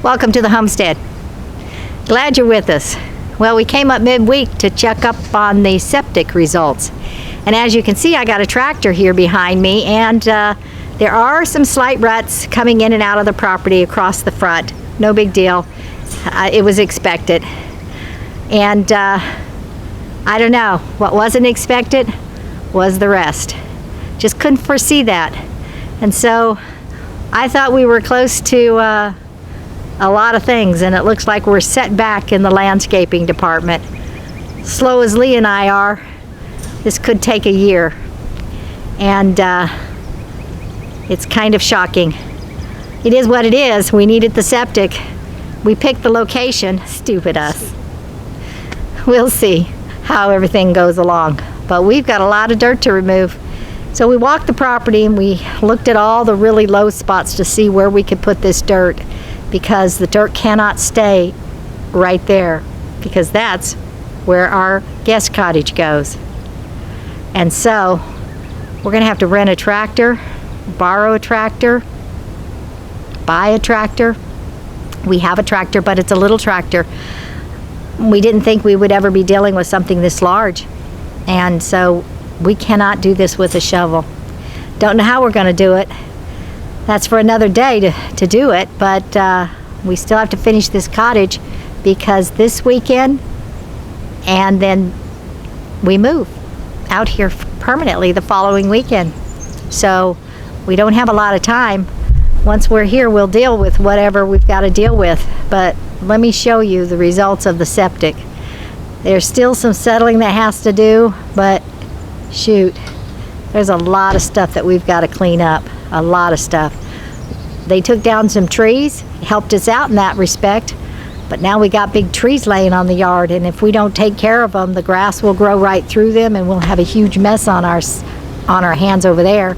Welcome to the Homestead. Glad you're with us. Well, we came up midweek to check up on the septic results. And as you can see, I got a tractor here behind me, and there are some slight ruts coming in and out of the property across the front. No big deal. It was expected. And I don't know, what wasn't expected was the rest. Just couldn't foresee that. And so I thought we were close to a lot of things, and it looks like we're set back in the landscaping department. Slow as Lee and I are, this could take a year. And it's kind of shocking. It is what it is. We needed the septic. We picked the location. Stupid us. We'll see how everything goes along. But we've got a lot of dirt to remove. So we walked the property and we looked at all the really low spots to see where we could put this dirt, because the dirt cannot stay right there, because that's where our guest cottage goes. And so we're gonna have to rent a tractor, borrow a tractor, buy a tractor. We have a tractor, but it's a little tractor. We didn't think we would ever be dealing with something this large. And so we cannot do this with a shovel. Don't know how we're gonna do it. That's for another day to do it, but we still have to finish this cottage, because this weekend, and then we move out here permanently the following weekend. So we don't have a lot of time. Once we're here, we'll deal with whatever we've got to deal with. But let me show you the results of the septic. There's still some settling that has to do, but shoot, there's a lot of stuff that we've got to clean up. A lot of stuff. They took down some trees, helped us out in that respect, but now we got big trees laying on the yard, and if we don't take care of them, the grass will grow right through them, and we'll have a huge mess on our hands over there.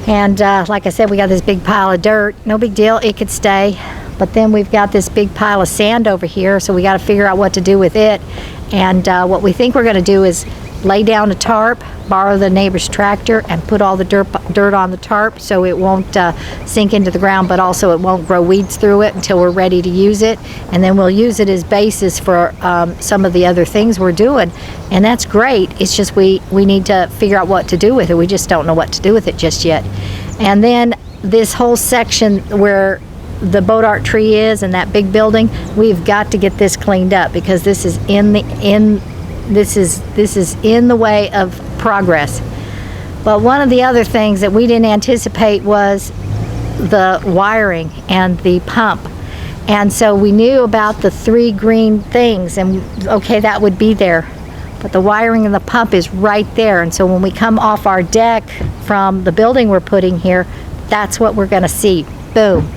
And like I said, we got this big pile of dirt. No big deal, it could stay. But then we've got this big pile of sand over here, so we got to figure out what to do with it. And what we think we're going to do is lay down a tarp, borrow the neighbor's tractor, and put all the dirt on the tarp so it won't sink into the ground, but also it won't grow weeds through it until we're ready to use it. And then we'll use it as basis for some of the other things we're doing. And that's great. It's just we need to figure out what to do with it. We just don't know what to do with it just yet. And then this whole section where the boat art tree is and that big building, we've got to get this cleaned up, because this is this is in the way of progress. But one of the other things that we didn't anticipate was the wiring and the pump. And so we knew about the 3 green things, and okay, that would be there. But the wiring and the pump is right there. And so when we come off our deck from the building we're putting here, that's what we're gonna see. Boom.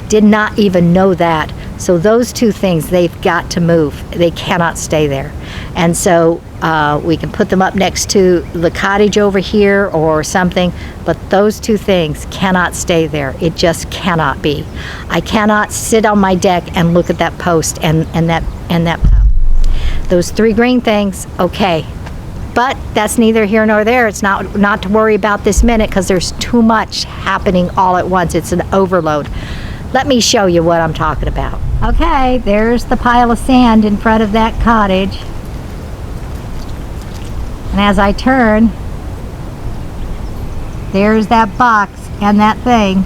Did not even know that. So those 2 things, they've got to move. They cannot stay there. And so we can put them up next to the cottage over here or something, but those 2 things cannot stay there. It just cannot be. I cannot sit on my deck and look at that post and that pump. Those 3 green things, okay. But that's neither here nor there. It's not to worry about this minute, because there's too much happening all at once. It's an overload. Let me show you what I'm talking about. Okay, there's the pile of sand in front of that cottage. And as I turn, there's that box and that thing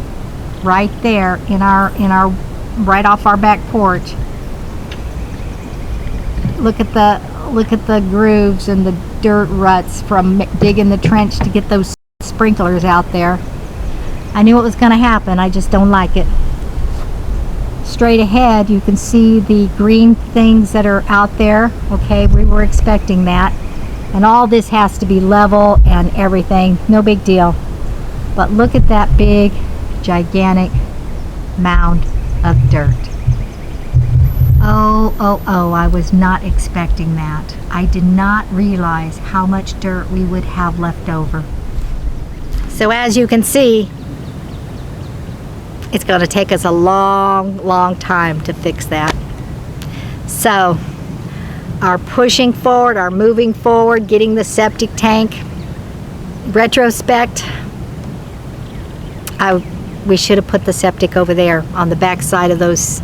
right there in our right off our back porch. Look at the grooves and the dirt ruts from digging the trench to get those sprinklers out there. I knew it was going to happen. I just don't like it. Straight ahead, you can see the green things that are out there. Okay, we were expecting that. And all this has to be level and everything. No big deal. But look at that big, gigantic mound of dirt. Oh, I was not expecting that. I did not realize how much dirt we would have left over. So as you can see, it's going to take us a long time to fix that. So our pushing forward, our moving forward, getting the septic tank, retrospect, we should have put the septic over there on the back side of those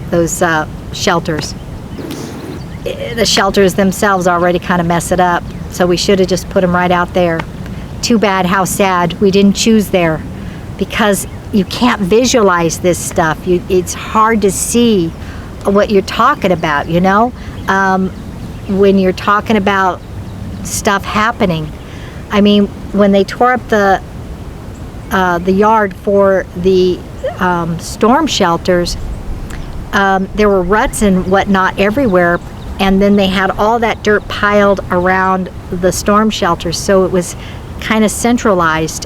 shelters. The shelters themselves already kind of mess it up, so we should have just put them right out there. Too bad, how sad we didn't choose there, because you can't visualize this stuff. It's hard to see what you're talking about, you know, when you're talking about stuff happening. I mean, when they tore up the yard for the storm shelters, there were ruts and whatnot everywhere, and then they had all that dirt piled around the storm shelters, so it was kind of centralized,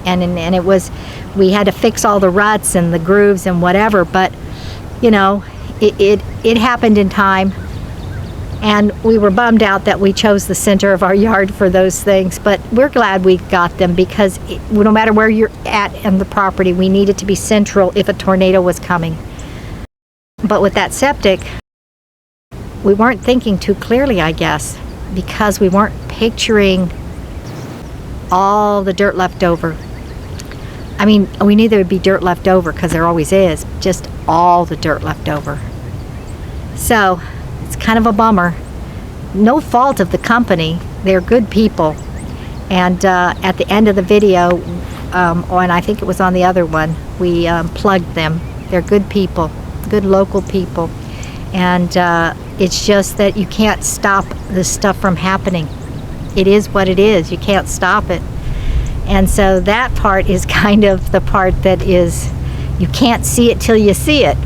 and it was, we had to fix all the ruts and the grooves and whatever, but you know, it happened in time, and we were bummed out that we chose the center of our yard for those things, but we're glad we got them, because no matter where you're at in the property, we needed to be central if a tornado was coming. But with that septic, we weren't thinking too clearly, I guess, because we weren't picturing all the dirt left over. I mean, we knew there would be dirt left over, because there always is, just all the dirt left over. So it's kind of a bummer. No fault of the company. They're good people. And at the end of the video, and I think it was on the other one, we plugged them. They're good people, good local people. And it's just that you can't stop this stuff from happening. It is what it is. You can't stop it. And so that part is kind of the part that is, you can't see it till you see it,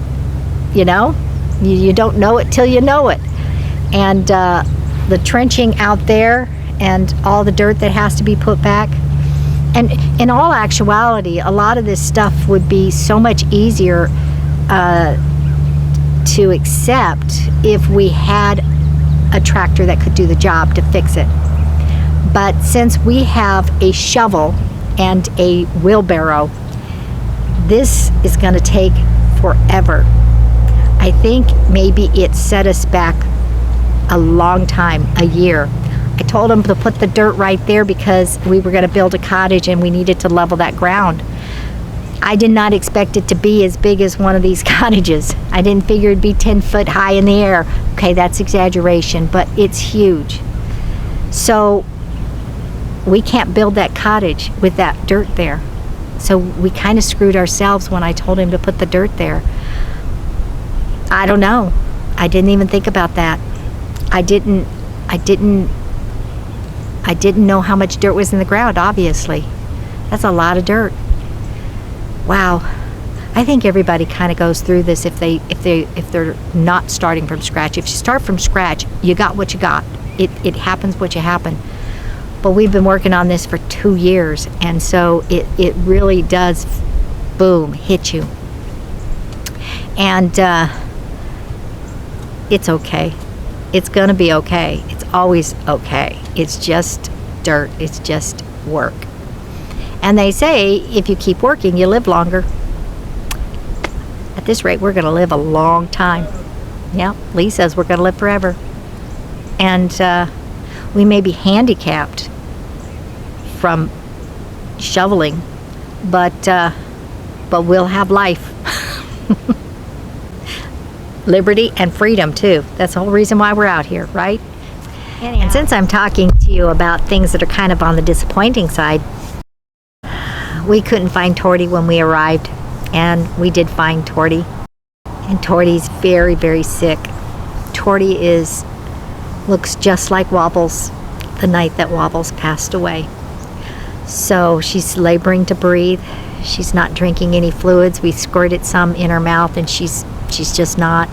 you know? You don't know it till you know it. And the trenching out there and all the dirt that has to be put back. And in all actuality, a lot of this stuff would be so much easier to accept if we had a tractor that could do the job to fix it. But since we have a shovel and a wheelbarrow, this is going to take forever. I think maybe it set us back a long time, a year. I told him to put the dirt right there because we were going to build a cottage and we needed to level that ground. I did not expect it to be as big as one of these cottages. I didn't figure it'd be 10 foot high in the air. Okay, that's exaggeration, but it's huge. So we can't build that cottage with that dirt there. So we kind of screwed ourselves when I told him to put the dirt there. I don't know. I didn't even think about that. I didn't know how much dirt was in the ground, obviously. That's a lot of dirt. Wow. I think everybody kind of goes through this if they're not starting from scratch. If you start from scratch, you got what you got. It happens what you happen. But we've been working on this for 2 years, and so it really does, boom, hit you. And it's okay. It's gonna be okay. It's always okay. It's just dirt. It's just work. And they say if you keep working, you live longer. At this rate, we're gonna live a long time. Yeah, Lee says we're gonna live forever. And we may be handicapped from shoveling, but we'll have life. Liberty and freedom too. That's the whole reason why we're out here, right? And since I'm talking to you about things that are kind of on the disappointing side, we couldn't find Torty when we arrived, and we did find Torty. And Torty's very, very sick. Torty looks just like Wobbles the night that Wobbles passed away. So she's laboring to breathe. She's not drinking any fluids. We squirted some in her mouth, and she's just not.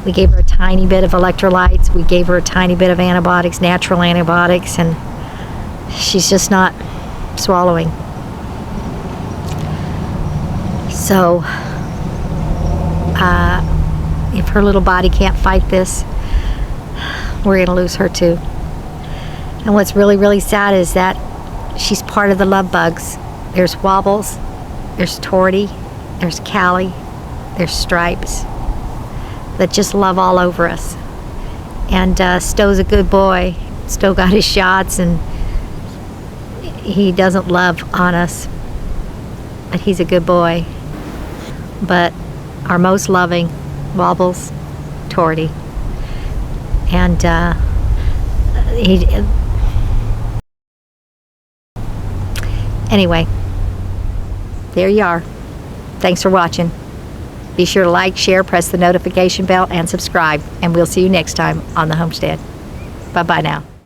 We gave her a tiny bit of electrolytes. We gave her a tiny bit of antibiotics, natural antibiotics, and she's just not swallowing. So if her little body can't fight this, we're going to lose her too. And what's really, really sad is that she's part of the love bugs. There's Wobbles, there's Torty, there's Callie, there's Stripes, that just love all over us. And Stowe's a good boy. Stowe got his shots, and he doesn't love on us, but he's a good boy. but our most loving wobbles Torty. And anyway, there you are. Thanks for watching. Be sure to like, share, press the notification bell, and subscribe. And we'll see you next time on the Homestead. Bye-bye now.